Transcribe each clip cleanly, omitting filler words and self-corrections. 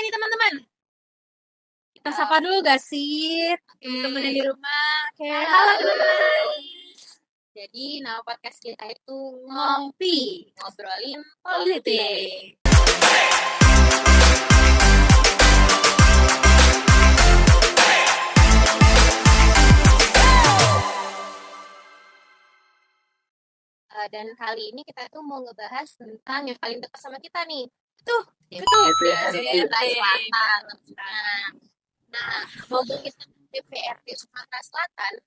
ini teman-teman? Kita sapa dulu gak sih teman-teman yang di rumah? Oke, halo teman-teman. Jadi nama podcast kita itu Ngopi, ngobrolin politik. Dan kali ini kita tuh mau ngebahas tentang yang paling dekat sama kita nih. Betul. DPRD Selatan. Nah, ngomongin DPRD Sumatera Selatan,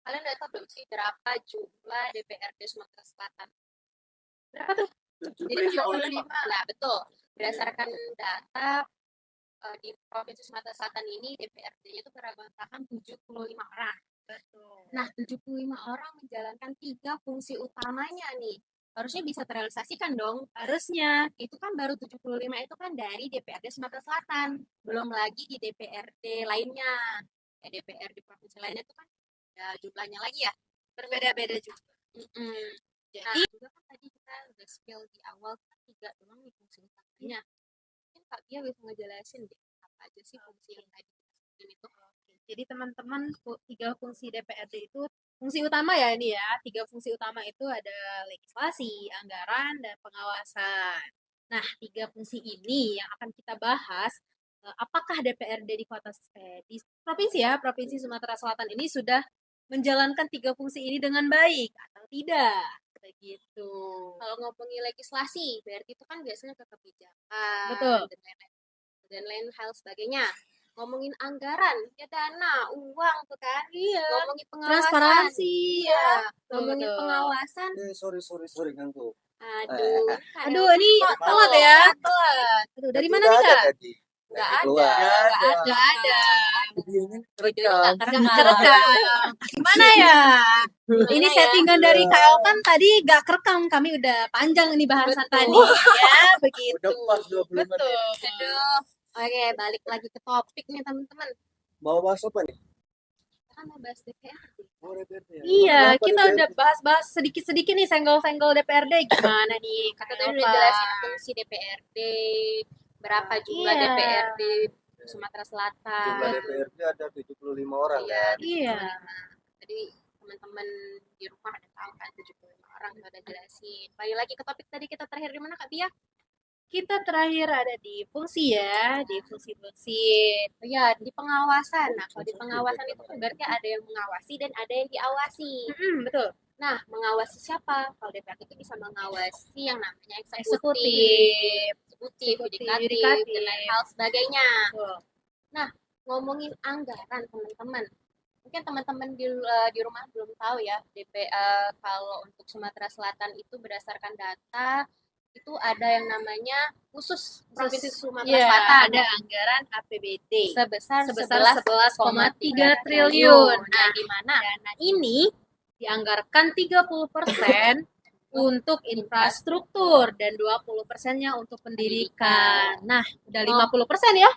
kalian udah tahu belum sih berapa jumlah DPRD Sumatera Selatan? Berapa tuh? Jadi 75. Nah, betul. Berdasarkan data di Provinsi Sumatera Selatan ini, DPRD-nya itu beranggotakan 75 orang. Betul. Nah, 75 orang menjalankan 3 fungsi utamanya nih. Harusnya bisa terrealisasikan dong. Harusnya. Itu kan baru 75 itu kan dari DPRD Sumatera Selatan. Belum lagi di DPRD lainnya. DPRD provinsi lainnya itu kan ya jumlahnya lagi ya. Berbeda-beda juga. Jadi juga kan tadi kita udah spill di awal kan 3 doang nih fungsi utamanya. Mungkin Kak Bia bisa ngejelasin deh apa aja sih fungsi yang tadi ini tuh. Jadi teman-teman, 3 fungsi DPRD itu fungsi utama ya ini ya. 3 fungsi utama itu ada legislasi, anggaran, dan pengawasan. Nah, 3 fungsi ini yang akan kita bahas. Apakah DPRD di di provinsi ya, Provinsi Sumatera Selatan ini sudah menjalankan 3 fungsi ini dengan baik atau tidak? Begitu. Kalau ngomongin legislasi, berarti itu kan biasanya ke kebijakan Betul. dan lain hal sebagainya. Ngomongin anggaran, ya dana, uang tuh kan. Iya. Ngomongin pengawasan. Transparansi ya. Ngomongin Betul. pengawasan. Sorry ganggu. Aduh, ini telat ya. Telat. Aduh, dari mana nih Kak? Nggak ada. Nggak kerekam. Gimana ya? Ini settingan dari KL kan tadi gak kerekam. Kami udah panjang ini bahasan tadi. Ya, begitu. Udah pas 20 menit. Betul. Aduh. Oke, balik lagi ke topik nih teman-teman. Mau bahas apa nih? Kita kan mau bahas DPRD. Iya, kita udah bahas-bahas sedikit-sedikit nih senggol-senggol DPRD gimana nih? Kita tadi udah jelasin fungsi DPRD, berapa jumlah Iya. DPRD Sumatera Selatan. Jumlah DPRD ada 75 orang kan? Iya. Jadi teman-teman di rumah ada tahu kan 75 orang udah jelasin. Balik lagi ke topik tadi, kita terakhir di mana Kak Bia? Kita terakhir ada di fungsi ya, di fungsi-fungsi. Oh ya, di pengawasan. Nah, kalau di pengawasan itu kan berarti ada yang mengawasi dan ada yang diawasi. Betul. Nah, mengawasi siapa? Kalau DPRD itu bisa mengawasi yang namanya Eksekutif, yudikatif, dan lain hal sebagainya. Betul. Nah, ngomongin anggaran teman-teman. Mungkin teman-teman di rumah belum tahu ya, kalau untuk Sumatera Selatan itu berdasarkan data itu ada yang namanya khusus Provinsi Sumatera Selatan. Ada anggaran APBD sebesar 11,3 triliun. Nah, di mana dana ini dianggarkan 30% untuk infrastruktur dan 20%-nya untuk pendidikan. Nah, udah 50% ya.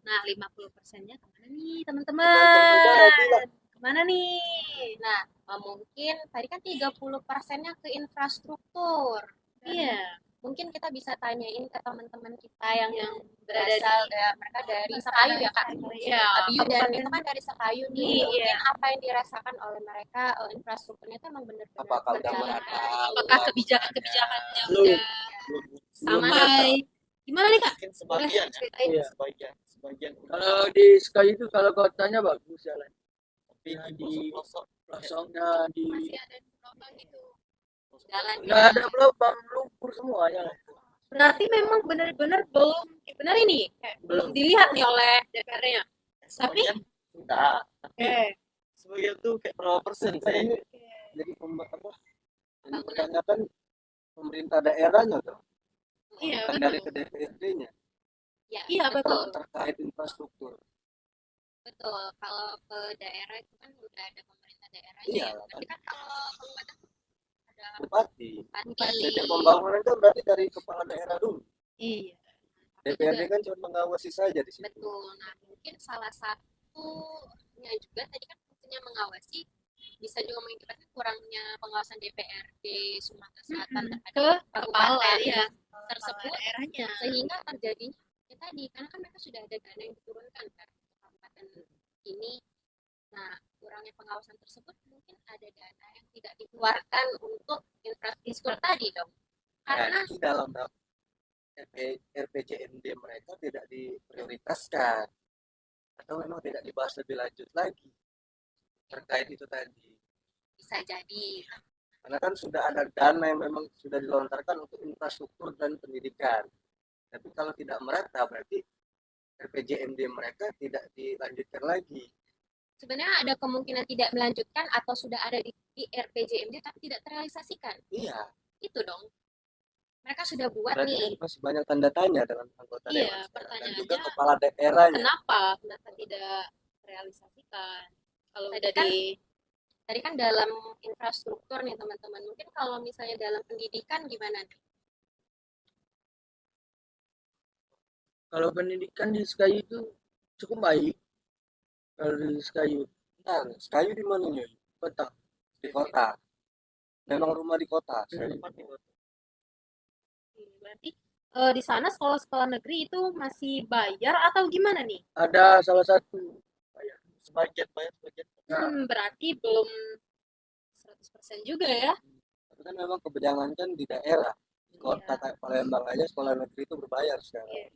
Nah, 50%-nya kemana nih teman-teman? Kemana nih? Nah, mungkin tadi kan 30%-nya ke infrastruktur. Iya. Mungkin kita bisa tanyain ke teman-teman kita yang berasal mereka dari Sekayu ya Kak. Iya. Dan itu kan dari Sekayu nih. Iya. Mungkin apa yang dirasakan oleh mereka infrastrukturnya itu emang benar-benar berjalan. Apakah kebijakan-kebijakannya udah sampai gimana nih Kak? Sebagian. Sebagian. Kalau di Sky itu kalau kotanya bagus jalan. Tapi di pelosoknya di masih ada lubang gitu. Jalan. nggak ada lubang, lumpur semua ya. Berarti memang benar-benar benar ini belum dilihat nih oleh DPR-nya. Tapi sudah. Sebagian tuh kayak berapa persen? Saya ini jadi kebanyakan pemerintah daerahnya tuh. Iya, Bukan dari ke DPRD-nya. Iya, betul. Terkait infrastruktur. Betul. Kalau ke daerah itu kan udah ada pemerintah daerahnya. Iya. Tapi kan kalau kabupaten ada Bupati. bupati. Jadi pembangunan itu berarti dari kepala daerah dulu. Iya. DPRD kan cuma mengawasi saja di situ. Betul. Nah, mungkin salah satunya juga tadi kan fungsinya mengawasi, bisa juga mengakibatkan kurangnya pengawasan DPRD Sumatera Selatan terhadap kepala kabupaten ya tersebut daerahnya. sehingga terjadi Ya tadi, karena kan mereka sudah ada dana yang diturunkan kan untuk kabupaten ini. Nah, kurangnya pengawasan tersebut mungkin ada dana yang tidak dikeluarkan untuk infrastruktur tadi dong. Karena Di dalam RPJMD mereka tidak diprioritaskan atau memang tidak dibahas lebih lanjut lagi terkait itu tadi. bisa jadi Karena kan sudah ada dana yang memang sudah dilontarkan untuk infrastruktur dan pendidikan. Tapi kalau tidak merata berarti RPJMD mereka tidak dilanjutkan lagi. sebenarnya ada kemungkinan tidak melanjutkan atau sudah ada di RPJMD tapi tidak terrealisasikan. Iya, Itu dong. Mereka sudah buat berarti nih. kan masih banyak tanda tanya dengan anggota Iya, dewan sekarang. Dan juga pertanyaannya kepala daerahnya. kenapa tidak realisasikan kalau Tadi udah kan di Tadi kan dalam infrastruktur nih teman-teman. Mungkin kalau misalnya dalam pendidikan gimana nih? Kalau pendidikan di Sky itu cukup baik. Kalau di Sky Nah, Sekayu di mana nih? kota. Di kota. Memang rumah di kota. berarti di sana sekolah-sekolah negeri itu masih bayar atau gimana nih? Ada salah satu Sebagian banyak sebagian. Berarti belum 100% juga ya. Tapi kan memang kebijakan kan di daerah. Kota Iya. kayak Palembang aja sekolah negeri itu berbayar sekarang. Iya.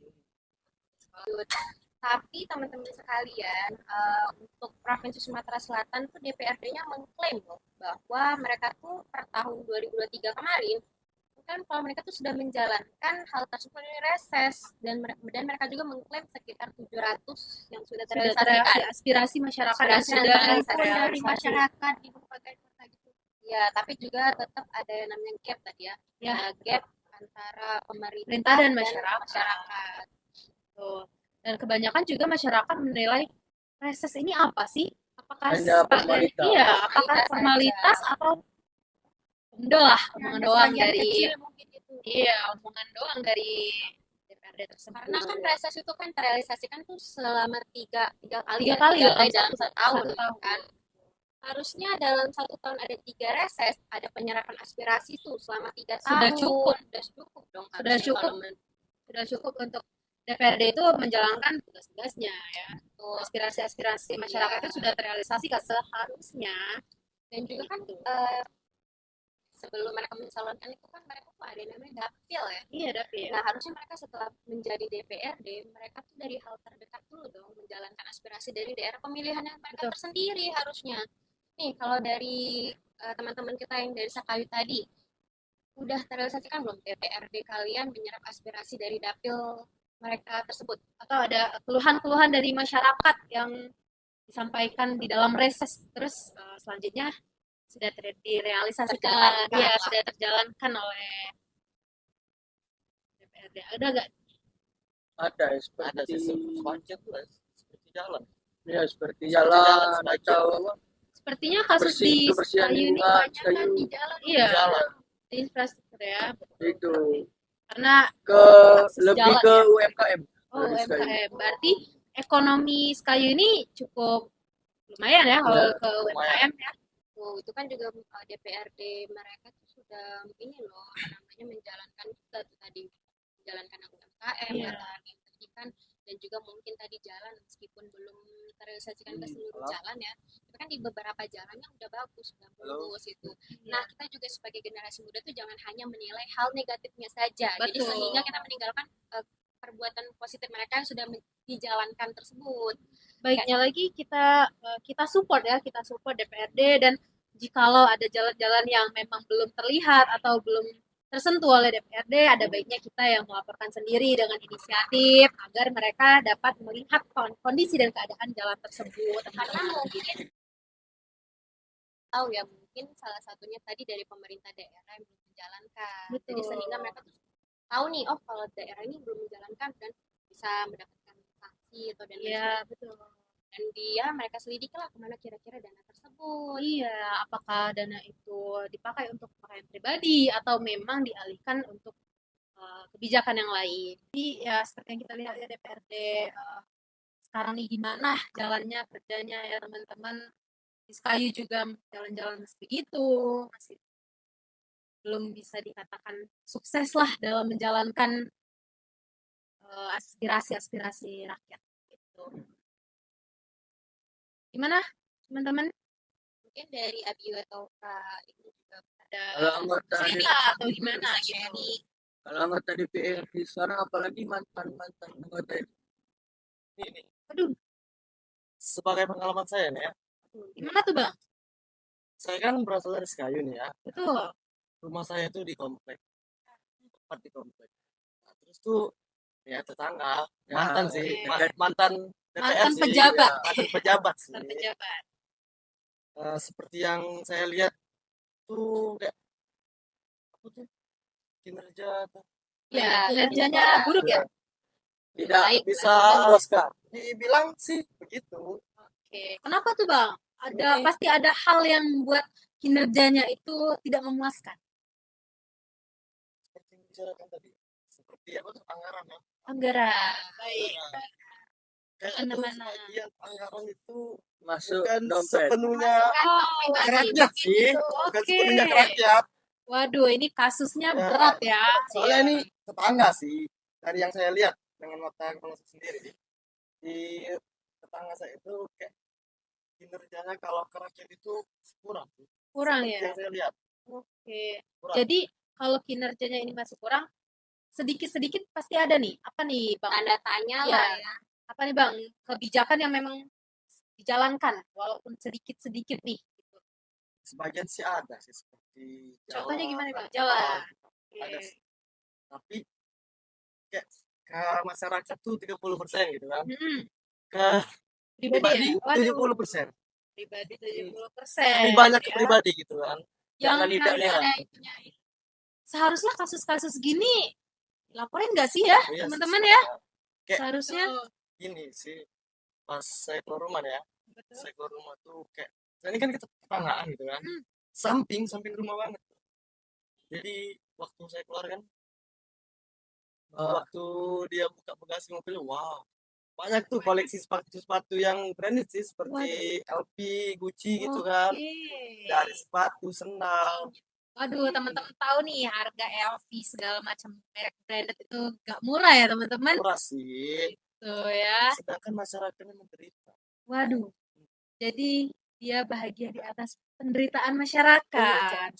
Tapi teman-teman sekalian, untuk Provinsi Sumatera Selatan tuh DPRD-nya mengklaim loh bahwa mereka tuh per tahun 2023 kemarin kan kalau mereka tuh sudah menjalankan hal tersebut dari reses dan mereka juga mengklaim sekitar 700 yang sudah Sudah terrealisasikan. aspirasi masyarakat yang Aspirasi sudah dan terrealisasi dari terrealisasi. masyarakat di berbagai kota gitu. Ya, tapi juga tetap ada yang namanya gap tadi ya. Ya. Gap antara pemerintah Pemerintah dan dan masyarakat. Tuh. Dan kebanyakan juga masyarakat menilai reses ini apa sih? Apakah Hanya formalitas. Iya, apakah formalitas atau udah omongan doang sebagian dari kecil mungkin itu. iya, omongan doang dari DPRD tersebut. Karena kan reses itu kan terrealisasikan tuh selama tiga kali Tiga ya, kali tiga dalam kali dalam satu tahun satu tahun. kan. Harusnya dalam satu tahun ada 3 reses, ada penyerapan aspirasi tuh selama 3 Sudah tahun. cukup. Sudah cukup dong. Sudah harusnya cukup. kalau Sudah cukup untuk DPRD itu menjalankan tugas-tugasnya ya. Aspirasi-aspirasi masyarakat itu sudah terrealisasi seharusnya. dan juga kan sebelum mereka mencalonkan itu kan mereka tuh ada yang namanya dapil ya. Iya, dapil. Nah, harusnya mereka setelah menjadi DPRD, mereka tuh dari hal terdekat dulu dong menjalankan aspirasi dari daerah pemilihan yang mereka tersendiri harusnya. Nih, kalau dari teman-teman kita yang dari Sakayu tadi, udah terrealisasikan belum DPRD kalian menyerap aspirasi dari dapil mereka tersebut? Atau ada keluhan-keluhan dari masyarakat yang disampaikan di dalam reses, terus selanjutnya sudah direalisasikan, ya sudah terjalankan oleh DPRD. Ada nggak? Ada Ada seperti sebagian tuh seperti jalan. ya seperti jalan atau apa, Sepertinya kasus di kebersihan Sekayu ini lingkungan, banyak kan di jalan. Iya, jalan di infrastruktur ya. itu Karena ke akses lebih jalan ke ya. UMKM. Oh, dari Sky. UMKM. Berarti ekonomi Sekayu ini cukup lumayan ya kalau ke UMKM ya. Tuh, itu kan juga DPRD mereka tuh sudah ini loh namanya menjalankan juga tuh tadi menjalankan UMKM, Iya. pendidikan dan juga mungkin tadi jalan meskipun belum terrealisasikan ke seluruh Halo. jalan ya, tapi kan di beberapa jalannya udah bagus, udah mulus itu. Nah, kita juga sebagai generasi muda tuh jangan hanya menilai hal negatifnya saja. Jadi Betul. sehingga kita meninggalkan perbuatan positif mereka yang sudah dijalankan tersebut. Baiknya lagi kita support ya, kita support DPRD dan jikalau ada jalan-jalan yang memang belum terlihat atau belum tersentuh oleh DPRD, ada baiknya kita yang melaporkan sendiri dengan inisiatif agar mereka dapat melihat kondisi dan keadaan jalan tersebut. Karena mungkin tahu ya mungkin salah satunya tadi dari pemerintah daerah yang belum menjalankan. Betul. Jadi sehingga mereka tuh tahu nih, oh kalau daerah ini belum menjalankan dan bisa mendapatkan sanksi atau dan lain Iya, sebagainya. betul. Dan dia mereka selidiki lah kemana kira-kira dana tersebut. Iya, apakah dana itu dipakai untuk pakaian pribadi atau memang dialihkan untuk kebijakan yang lain. Jadi ya seperti yang kita lihat ya DPRD sekarang nih gimana jalannya kerjanya ya teman-teman. Di Sekayu juga jalan-jalan masih begitu, masih belum bisa dikatakan sukses lah dalam menjalankan aspirasi-aspirasi rakyat gitu. Gimana teman-teman? Mungkin dari Abiu atau Kak ini juga Ada Kalau anggota cerita atau gimana bisa gitu? sharing. kalau anggota DPRD sekarang apalagi mantan anggota Ini Aduh, sebagai pengalaman saya nih ya, gimana tuh Bang? saya kan berasal dari Sekayu nih ya. Betul. Rumah saya tuh di komplek, tepat di komplek. Nah, terus tuh ya tetangga, mantan sih, Oke. mantan DPR Mantan sih, pejabat. ya, mantan pejabat sih. Mantan pejabat. Seperti yang saya lihat tuh kayak apa tuh kinerja tuh, Ya, kinerjanya buruk ya? tidak Baik, bisa Oscar. Dibilang sih begitu. Oke. Kenapa tuh Bang? Pasti ada hal yang membuat kinerjanya itu tidak memuaskan. Seperti yang dibicarakan tadi, seperti apa tuh anggaran ya. Anggaran. Baik. Anggaran. Kayak Mana-mana. sebagian anggaran itu masuk bukan dompet. sepenuhnya Oh, ke rakyat sih, bukan Oke. sepenuhnya ke rakyat. Waduh, ini kasusnya Ya, berat ya. soalnya ini tetangga sih, dari yang saya lihat dengan mata kepala saya sendiri di tetangga saya itu kayak kinerjanya kalau ke rakyat itu kurang sih. Kurang Seperti ya. yang saya lihat Oke. kurang. Jadi kalau kinerjanya ini masih kurang, sedikit-sedikit pasti ada nih. Apa nih Bang? Tanda tanya Iya. lah ya. Apa nih Bang? Kebijakan yang memang dijalankan walaupun sedikit-sedikit nih. Gitu. Sebagian sih ada sih seperti Contohnya Jawa, gimana Bang? Jawa, Jawa. ada Oke. sih. Tapi kayak ke masyarakat tuh 30% gitu kan, Mm-mm. ke Pribadi ya? pribadi Waduh, 70%. pribadi Tapi 70%. banyak ke ya. pribadi gitu kan. Yang Jangan tidak ada itunya. Seharusnya kasus-kasus gini laporin nggak sih ya Iya, teman-teman sih, ya? kayak Seharusnya. gini sih, pas saya keluar rumah ya, Betul. saya keluar rumah tuh kayak, saya ini kan kita tetanggaan gitu kan, Hmm. samping rumah banget. Jadi waktu saya keluar kan, waktu dia buka bagasi mobil, wow, banyak tuh koleksi sepatu-sepatu yang branded sih, seperti LV, Gucci gitu kan, Oke. dari sepatu, sendal. Waduh, teman-teman tahu nih harga LV segala macam merek branded itu gak murah ya teman-teman. Murah sih, Tuh ya. sedangkan masyarakatnya menderita. Waduh. Jadi dia bahagia di atas penderitaan masyarakat.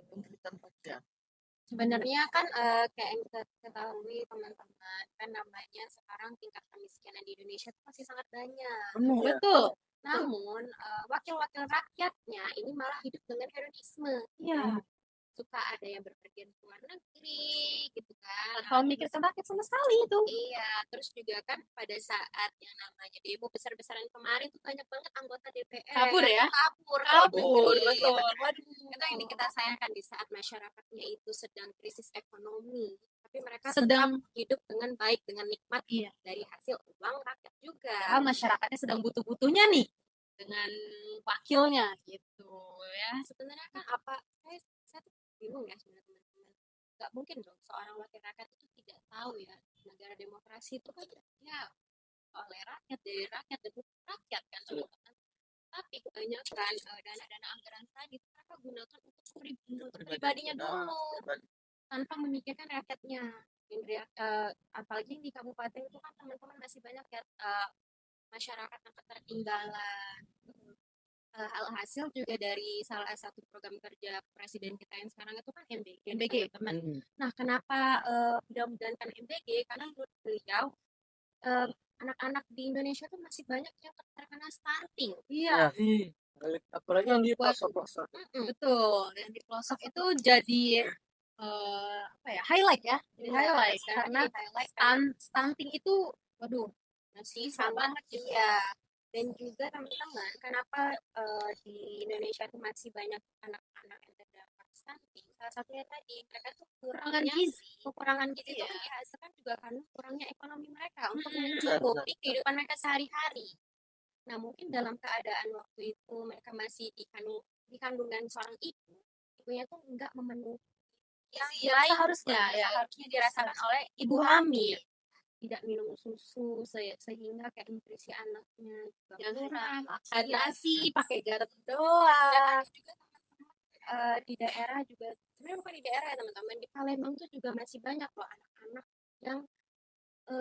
Penderitaan rakyat. Sebenarnya kan kayak yang kita ketahui teman-teman kan namanya sekarang tingkat kemiskinan di Indonesia itu masih sangat banyak. Penuh ya. Betul. Namun wakil-wakil rakyatnya ini malah hidup dengan hedonisme. Iya. Suka ada yang berpergian ke luar negeri gitu kan. Kalau mikirkan rakyat sama sekali itu. Iya, terus juga kan pada saat yang namanya demo besar-besaran kemarin tuh banyak banget anggota DPR Kabur ya? kabur, Kabur, Iya. betul. Waduh. Itu yang kita sayangkan di saat masyarakatnya itu sedang krisis ekonomi, tapi mereka Sedang tetap hidup dengan baik, dengan nikmat Iya. dari hasil uang rakyat juga. Padahal masyarakatnya sedang butuh-butuhnya nih dengan wakilnya gitu ya. Sebenarnya kan saya tuh bingung ya sebenarnya teman-teman. Gak mungkin dong seorang wakil rakyat itu tidak tahu ya negara demokrasi itu kan ya oleh rakyat, dari rakyat, dan untuk rakyat kan teman-teman. Tapi kebanyakan dana-dana anggaran tadi mereka gunakan untuk pribadinya dulu tanpa memikirkan rakyatnya. Apalagi di kabupaten itu kan teman-teman masih banyak ya masyarakat yang ketertinggalan. Alhasil juga dari salah satu program kerja presiden kita yang sekarang itu kan MBG teman. Nah, kenapa beliau menjalankan MBG? Karena menurut beliau anak-anak di Indonesia tuh masih banyak yang terkena stunting. Iya. Apalagi yang di pelosok-pelosok. Betul. Yang di pelosok itu jadi apa ya? Highlight ya. Jadi highlight karena stunting itu waduh masih sangat iya. Dan juga teman-teman, kenapa di Indonesia tuh masih banyak anak-anak yang terdapat stunting? Salah satunya tadi mereka tuh kekurangan gizi itu kan dihasilkan juga karena kurangnya ekonomi mereka untuk mencukupi kehidupan mereka sehari-hari. Nah mungkin dalam keadaan waktu itu mereka masih di kandungan seorang ibu, ibunya tuh enggak memenuhi yang seharusnya dirasakan oleh ibu hamil. Tidak minum susu sehingga kayak nutrisi anaknya juga kurang, makan nasi pakai garam doang. Juga di daerah juga sebenarnya bukan di daerah ya teman-teman, di Palembang tuh juga masih banyak loh anak-anak yang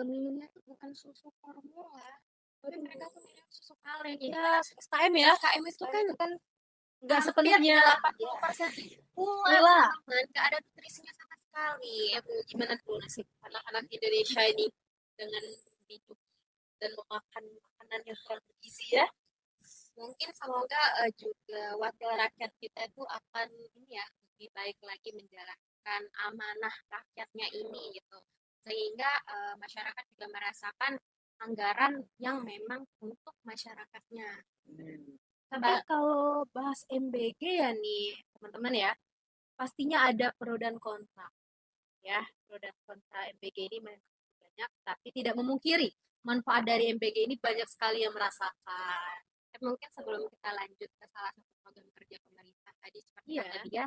minumnya tuh bukan susu formula, tapi mereka tuh minum susu alen. Jadi Ya, SKM ya. SKM itu kan Nggak hampir sepenuhnya 80% pula, Gula. teman-teman. Nggak ada nutrisinya sama sekali. Aduh, gimana tuh nasib anak-anak Indonesia ini dengan hidup dan memakan makanan yang kurang bergizi ya? Mungkin semoga juga wakil rakyat kita itu akan ini ya lebih baik lagi menjalankan amanah rakyatnya ini gitu, sehingga masyarakat juga merasakan anggaran yang memang untuk masyarakatnya. Tapi kalau bahas MBG ya nih teman-teman ya, pastinya ada pro dan kontra. Ya, pro dan kontra MBG ini memang banyak, tapi tidak memungkiri manfaat dari MBG ini banyak sekali yang merasakan. Mungkin sebelum kita lanjut ke salah satu program kerja pemerintah tadi seperti Iya. kata dia,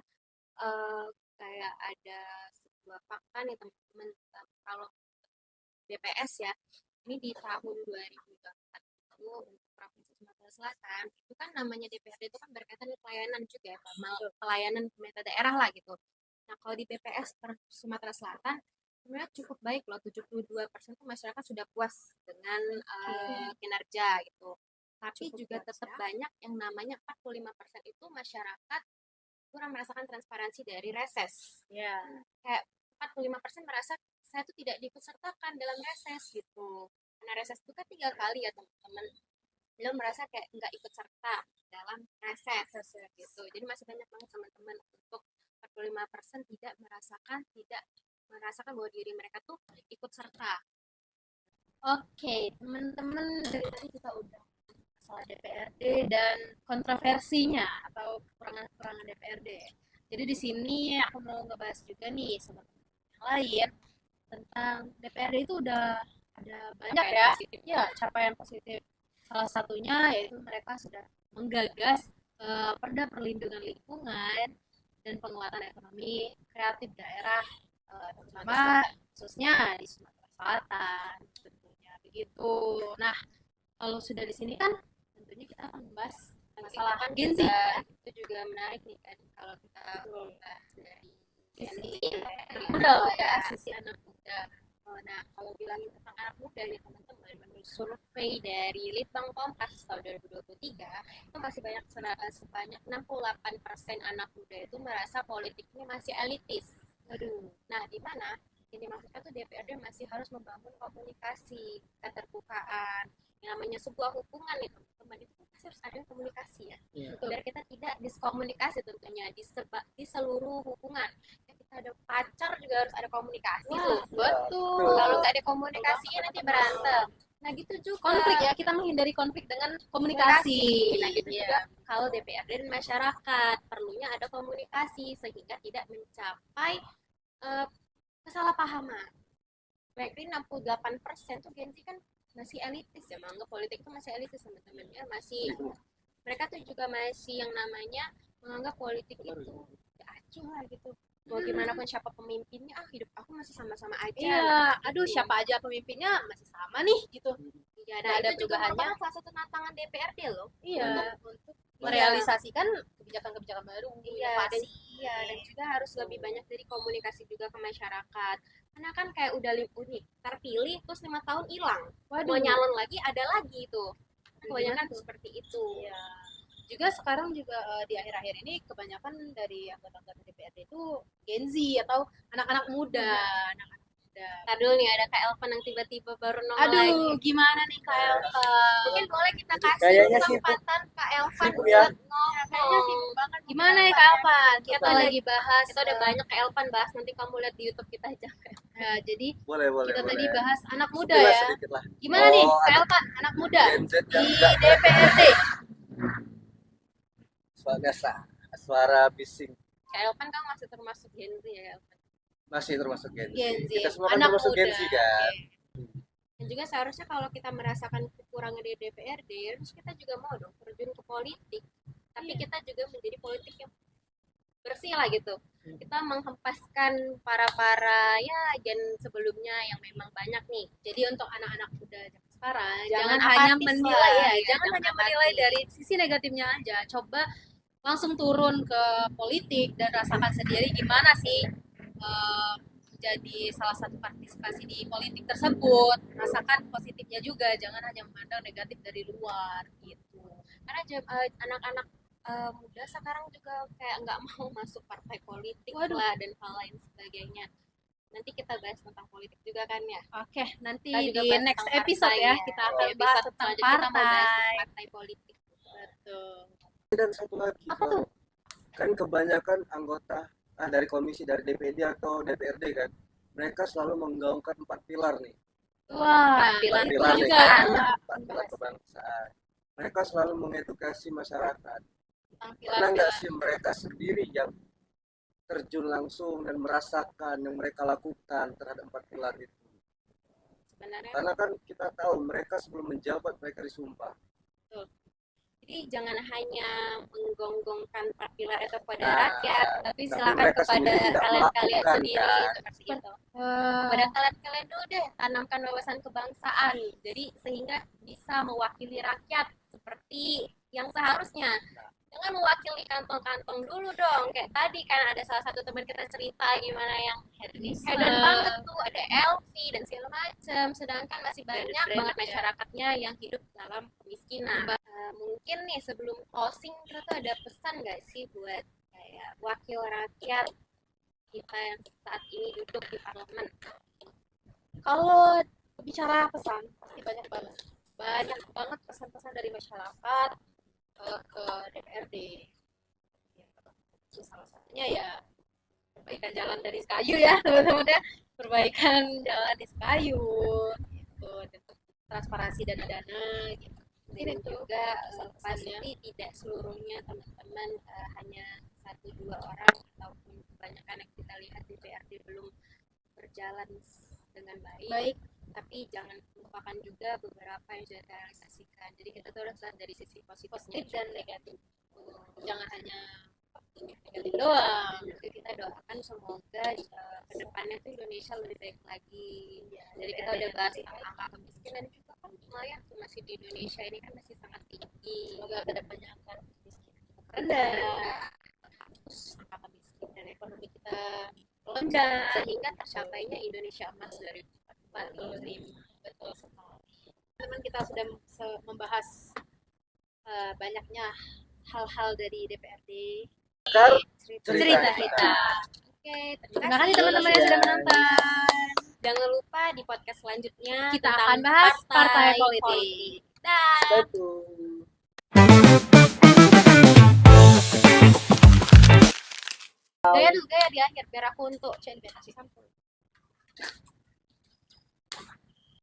kayak ada sebuah fakta nih teman-teman, kalau BPS ya, ini di tahun 2024 itu untuk Provinsi Sumatera Selatan itu kan namanya DPRD itu kan berkaitan dengan pelayanan juga ya, pelayanan pemerintah daerah lah gitu. Nah kalau di BPS Sumatera Selatan sebenarnya cukup baik loh, 72% tuh masyarakat sudah puas dengan kinerja gitu. Tapi Cukup juga puas, tetap ya. banyak yang namanya 45% itu masyarakat kurang merasakan transparansi dari reses. Ya. Kayak 45% merasa saya tuh tidak diikutsertakan dalam reses gitu. Karena reses itu kan 3 kali ya teman-teman. Beliau merasa kayak nggak ikut serta dalam reses gitu. Jadi masih banyak banget teman-teman untuk 45% tidak merasakan bahwa diri mereka tuh ikut serta. Oke, teman-teman dari tadi kita udah masalah DPRD dan kontroversinya atau kekurangan-kekurangan DPRD. Jadi di sini aku mau ngebahas juga nih sama teman yang lain tentang DPRD itu udah ada banyak ya, ya capaian positif. Salah satunya yaitu mereka sudah menggagas Perda Perlindungan Lingkungan dan Penguatan Ekonomi Kreatif Daerah, terutama khususnya di Sumatera Selatan tentunya begitu. Nah, kalau sudah di sini kan tentunya kita akan membahas masalah Kan Gen Z. itu juga menarik nih kan kalau kita bahas dari Gen Z, Muda lah ya, sisi anak muda. Nah, kalau bilangin tentang anak muda nih teman-teman, menurut survei dari Litbang Kompas tahun 2023, itu masih banyak sebanyak 68% anak muda itu merasa politiknya masih elitis. Aduh, Nah, di mana ini maksudnya tuh DPRD masih harus membangun komunikasi, keterbukaan. Yang namanya sebuah hubungan nih teman-teman itu pasti harus ada komunikasi ya. Biar kita tidak diskomunikasi tentunya di seluruh hubungan. Ya, kita ada pacar juga harus ada komunikasi tuh. betul. Kalau nggak ada komunikasinya nanti berantem. Nah gitu juga Konflik ya, kita menghindari konflik dengan komunikasi. Nah gitu Iya. juga kalau DPRD dan masyarakat perlunya ada komunikasi sehingga tidak mencapai kesalahpahaman. Berarti 68% tuh Gen Z kan masih elitis ya, menganggap politik itu masih elitis teman-teman ya, masih mereka tuh juga masih yang namanya menganggap politik itu ya acuh lah gitu. Mau gimana pun siapa pemimpinnya, hidup aku masih sama-sama aja. Iya, aduh siapa aja pemimpinnya masih sama nih gitu. Ya, Nah, ada itu juga perubahannya. merupakan salah satu tantangan DPRD loh. Iya, untuk merealisasikan kebijakan-kebijakan baru, inovasi. Iya, dan juga harus lebih banyak dari komunikasi juga ke masyarakat. Karena kan kayak udah nih, terpilih terus 5 tahun hilang. Waduh. Mau nyalon lagi ada lagi tuh. Kebanyakan Gimana tuh? seperti itu. Iya. Juga sekarang juga di akhir-akhir ini kebanyakan dari anggota-anggota DPRD itu Gen Z atau anak-anak muda, anak-anak muda. Ntar dulu nih ada Kak Elvan yang tiba-tiba baru nongol Aduh, lagi. gimana nih Kak Elva? Mungkin boleh kita kasih Kayaknya kesempatan Kak Elvan sibuk ya. buat ngomong. Gimana ya Kak Elva? Kita Kita lagi bahas, Kita udah banyak Kak Elvan bahas, nanti kamu lihat di YouTube kita aja. ya, jadi Boleh, boleh, kita boleh. tadi bahas anak muda Sedikit lah, ya. sedikit lah. Gimana nih Oh, Kak anak Elva, anak muda Gen Z di kan enggak DPRD? suara bising Kak Elvan kamu masih termasuk Gen Z ya Elvan? masih termasuk Gen Z. Gen Z, Kita semua kan anak termasuk Gen muda. Z kan. Dan juga seharusnya kalau kita merasakan kekurangan di DPRD, harus kita juga mau dong terjun ke politik. Tapi kita juga menjadi politik yang bersih lah gitu. Kita menghempaskan para ya gen sebelumnya yang memang banyak nih. Jadi untuk anak-anak muda zaman sekarang Jangan jangan hanya apatis menilai lah, ya, ya, jangan jangan hanya menilai apatis. dari sisi negatifnya aja. Coba langsung turun ke politik dan rasakan sendiri gimana sih jadi salah satu partisipasi di politik tersebut, rasakan positifnya juga, jangan hanya memandang negatif dari luar gitu. Karena anak-anak muda sekarang juga kayak nggak mau masuk partai politik Waduh. lah dan hal lain sebagainya. Nanti kita bahas tentang politik juga kan ya. Oke, nanti Kita juga di bahas next tentang episode partai ya, kita akan Di bahas episode tentang selanjutnya kita mau bahas partai. partai politik. Betul. Dan satu lagi, Apa tuh? kan kebanyakan anggota dari komisi dari DPD atau DPRD kan, mereka selalu menggaungkan 4 pilar nih. Wah, Pilar Empat pilar nih juga. kan, 4 pilar kebangsaan. Mereka selalu mengedukasi masyarakat. Tentang Pernah nggak pilar-pilar. sih mereka sendiri yang terjun langsung dan merasakan yang mereka lakukan terhadap 4 pilar itu? Sebenarnya Karena kan kita tahu mereka sebelum menjabat mereka disumpah. jadi jangan hanya menggonggongkan empat pilar itu kepada Nah, rakyat, tapi tapi silakan mereka kepada sendiri tidak kalian-kalian melakukan, sendiri kan? seperti itu. Wah, Kepada kalian-kalian dulu deh, tanamkan wawasan kebangsaan. Jadi sehingga bisa mewakili rakyat seperti yang seharusnya. Jangan mewakili kantong-kantong dulu dong. Kayak tadi kan ada salah satu teman kita cerita gimana yang hedon banget tuh, ada LV dan segala macam. Sedangkan masih banyak Brand-brand, banget ya. masyarakatnya yang hidup dalam kemiskinan. Mungkin nih sebelum closing kita tuh ada pesan nggak sih buat kayak wakil rakyat kita yang saat ini duduk di parlemen? kalau bicara pesan, pasti banyak banget pesan-pesan dari masyarakat ke DPRD. Salah satunya ya perbaikan jalan dari Sekayu ya teman-teman ya, perbaikan jalan di Sekayu gitu, dan transparansi dana-dana gitu. Dan juga pasti pesannya. tidak seluruhnya teman-teman hanya 1-2 orang ataupun kebanyakan yang kita lihat DPRD belum berjalan dengan baik. Tapi jangan lupakan juga beberapa yang sudah terrealisasikan. Jadi kita tuh harus lihat dari sisi positif dan negatif. Jangan hanya negatif doang. Jadi kita doakan semoga kedepannya tuh Indonesia lebih baik lagi. Jadi kita udah bahas tentang angka kemiskinan juga kan lumayan tuh masih di Indonesia ini kan masih sangat tinggi. Semoga kedepannya akan rendah, Terus angka kemiskinan dan ekonomi kita melonjak. sehingga tercapainya Indonesia Emas 2045. Betul sekali. Teman kita sudah membahas banyaknya hal-hal dari DPRD. Cerita kita. Oke, Terima kasih teman-teman yang sudah menonton. Jangan lupa di podcast selanjutnya Kita tentang akan bahas partai politik. Dah. Betul. Gaya dulu gaya di akhir biar aku untuk cek kasih sampul.